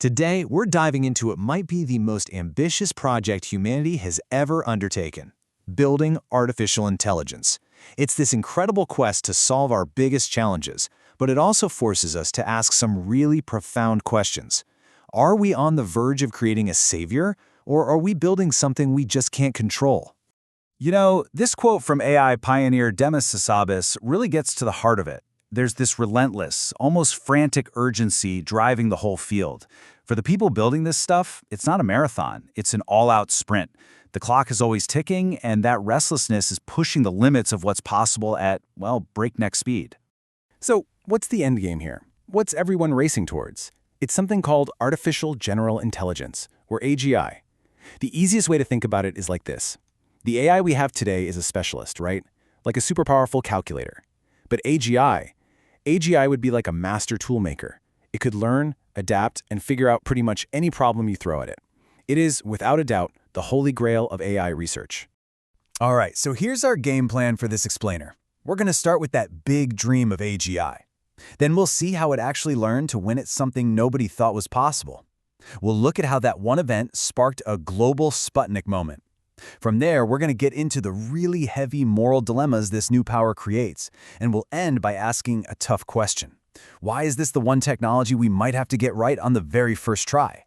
Today, we're diving into what might be the most ambitious project humanity has ever undertaken: building artificial intelligence. It's this incredible quest to solve our biggest challenges, but it also forces us to ask some really profound questions. Are we on the verge of creating a savior, or are we building something we just can't control? You know, this quote from AI pioneer Demis Hassabis really gets to the heart of it. There's this relentless, almost frantic urgency driving the whole field. For the people building this stuff, it's not a marathon, it's an all-out sprint. The clock is always ticking, and that restlessness is pushing the limits of what's possible at, well, breakneck speed. So, what's the end game here? What's everyone racing towards? It's something called artificial general intelligence, or AGI. The easiest way to think about it is like this. The AI we have today is a specialist, right? Like a super powerful calculator. But AGI would be like a master toolmaker. It could learn, adapt, and figure out pretty much any problem you throw at it. It is, without a doubt, the holy grail of AI research. All right, so here's our game plan for this explainer. We're going to start with that big dream of AGI. Then we'll see how it actually learned to win at something nobody thought was possible. We'll look at how that one event sparked a global Sputnik moment. From there, we're going to get into the really heavy moral dilemmas this new power creates, and we'll end by asking a tough question. Why is this the one technology we might have to get right on the very first try?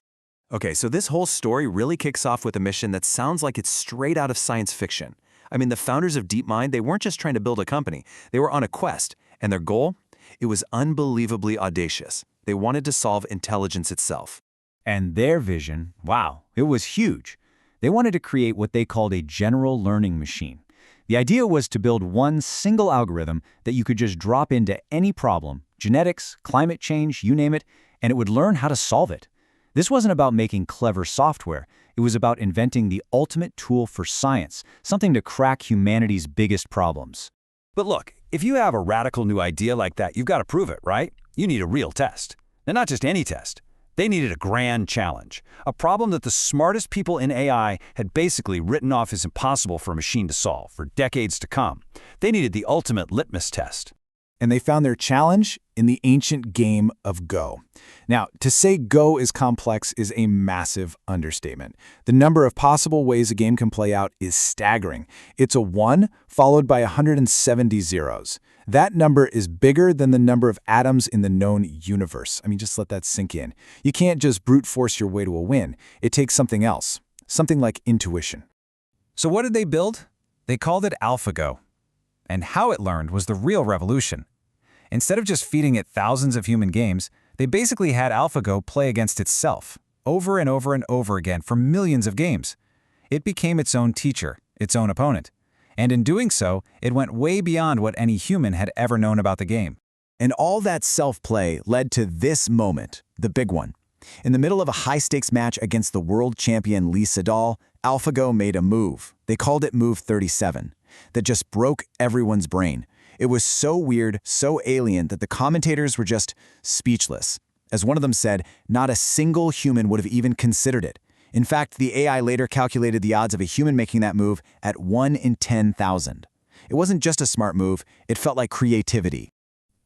Okay, so this whole story really kicks off with a mission that sounds like it's straight out of science fiction. I mean, the founders of DeepMind, they weren't just trying to build a company. They were on a quest, and their goal? It was unbelievably audacious. They wanted to solve intelligence itself. And their vision, wow, it was huge. They wanted to create what they called a general learning machine. The idea was to build one single algorithm that you could just drop into any problem, genetics, climate change, you name it, and it would learn how to solve it. This wasn't about making clever software. It was about inventing the ultimate tool for science, something to crack humanity's biggest problems. But look, if you have a radical new idea like that, you've got to prove it, right? You need a real test. And not just any test. They needed a grand challenge, a problem that the smartest people in AI had basically written off as impossible for a machine to solve for decades to come. They needed the ultimate litmus test. And they found their challenge in the ancient game of Go. Now, to say Go is complex is a massive understatement. The number of possible ways a game can play out is staggering. It's a 1 followed by 170 zeros. That number is bigger than the number of atoms in the known universe. I mean, just let that sink in. You can't just brute force your way to a win. It takes something else, something like intuition. So what did they build? They called it AlphaGo. And how it learned was the real revolution. Instead of just feeding it thousands of human games, they basically had AlphaGo play against itself, over and over and over again for millions of games. It became its own teacher, its own opponent. And in doing so, it went way beyond what any human had ever known about the game. And all that self-play led to this moment, the big one. In the middle of a high-stakes match against the world champion Lee Sedol, AlphaGo made a move. They called it Move 37. That just broke everyone's brain. It was so weird, so alien that the commentators were just speechless. As one of them said, not a single human would have even considered it. In fact, the AI later calculated the odds of a human making that move at 1 in 10,000. It wasn't just a smart move, it felt like creativity.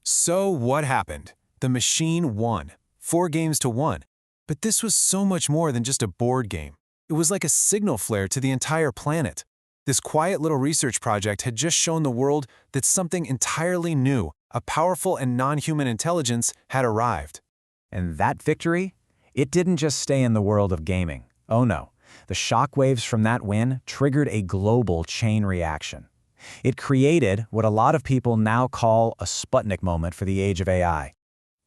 So what happened? The machine won. 4 games to 1. But this was so much more than just a board game. It was like a signal flare to the entire planet. This quiet little research project had just shown the world that something entirely new, a powerful and non-human intelligence, had arrived. And that victory? It didn't just stay in the world of gaming. Oh no, the shockwaves from that win triggered a global chain reaction. It created what a lot of people now call a Sputnik moment for the age of AI.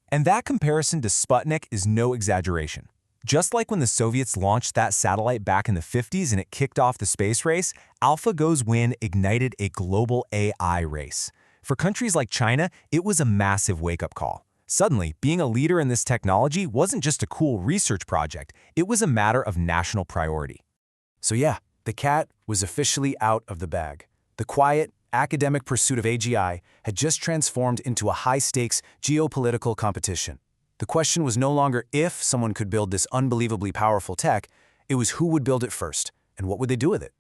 And that comparison to Sputnik is no exaggeration. Just like when the Soviets launched that satellite back in the 50s and it kicked off the space race, AlphaGo's win ignited a global AI race. For countries like China, it was a massive wake-up call. Suddenly, being a leader in this technology wasn't just a cool research project, it was a matter of national priority. So yeah, the cat was officially out of the bag. The quiet, academic pursuit of AGI had just transformed into a high-stakes geopolitical competition. The question was no longer if someone could build this unbelievably powerful tech, it was who would build it first, and what would they do with it.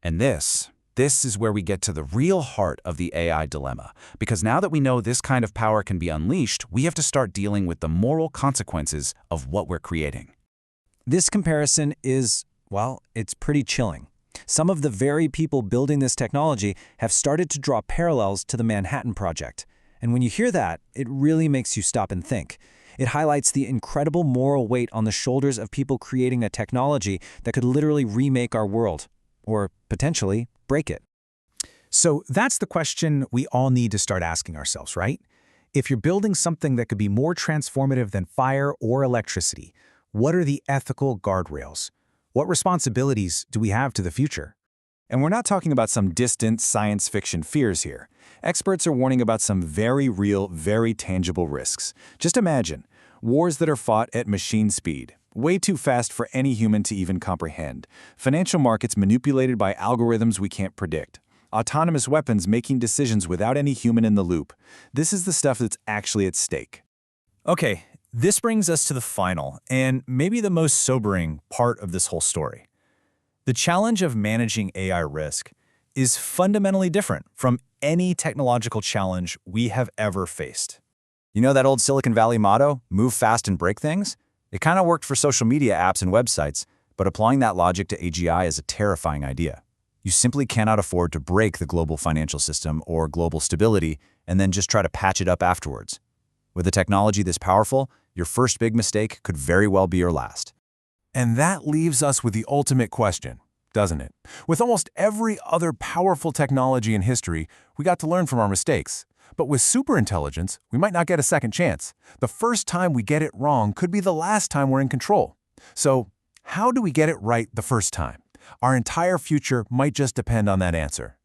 And this This is where we get to the real heart of the AI dilemma, because now that we know this kind of power can be unleashed, we have to start dealing with the moral consequences of what we're creating. This comparison is, well, it's pretty chilling. Some of the very people building this technology have started to draw parallels to the Manhattan Project. And when you hear that, it really makes you stop and think. It highlights the incredible moral weight on the shoulders of people creating a technology that could literally remake our world, or potentially break it. So that's the question we all need to start asking ourselves, right? If you're building something that could be more transformative than fire or electricity, what are the ethical guardrails? What responsibilities do we have to the future? And we're not talking about some distant science fiction fears here. Experts are warning about some very real, very tangible risks. Just imagine, wars that are fought at machine speed, way too fast for any human to even comprehend. Financial markets manipulated by algorithms we can't predict. Autonomous weapons making decisions without any human in the loop. This is the stuff that's actually at stake. Okay, this brings us to the final, and maybe the most sobering part of this whole story. The challenge of managing AI risk is fundamentally different from any technological challenge we have ever faced. You know that old Silicon Valley motto, move fast and break things? It kind of worked for social media apps and websites, but applying that logic to AGI is a terrifying idea. You simply cannot afford to break the global financial system or global stability and then just try to patch it up afterwards. With a technology this powerful, your first big mistake could very well be your last. And that leaves us with the ultimate question, doesn't it? With almost every other powerful technology in history, we got to learn from our mistakes. But with superintelligence, we might not get a second chance. The first time we get it wrong could be the last time we're in control. So, how do we get it right the first time? Our entire future might just depend on that answer.